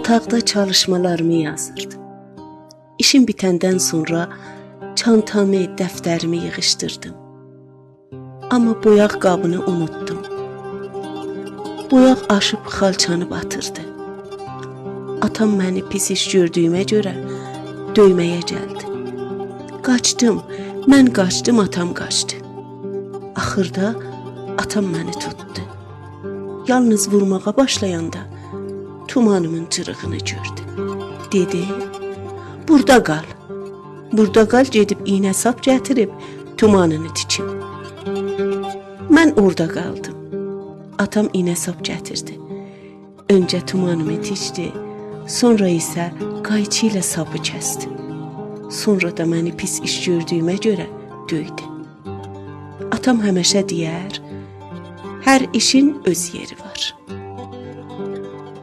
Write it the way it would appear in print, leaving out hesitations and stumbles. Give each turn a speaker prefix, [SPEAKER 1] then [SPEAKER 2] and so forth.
[SPEAKER 1] Otaqda çalışmalarımı yazırdım. İşim bitəndən sonra çantamı, dəftərimi yığışdırdım. Amma boyaq qabını unuttum. Boyaq aşıb xalçanı batırdı. Atam məni pis iş gördüyümə görə döyməyə gəldi. Qaçdım, mən qaçdım, atam qaçdı. Axırda atam məni tutdu. Yalnız vurmağa başlayanda tumanımın cırığını gördü. Dedi, burada qal. Burada qal, gedib iynə sap gətirib tumanını tikim. Mən orada qaldım. Atam iynə sap gətirdi. Öncə tumanımı tikdi, sonra isə qayçı ilə sapı kəsdi. Sonra da məni pis iş gördüyümə görə döydü. Atam həmişə deyər, hər işin öz yeri var.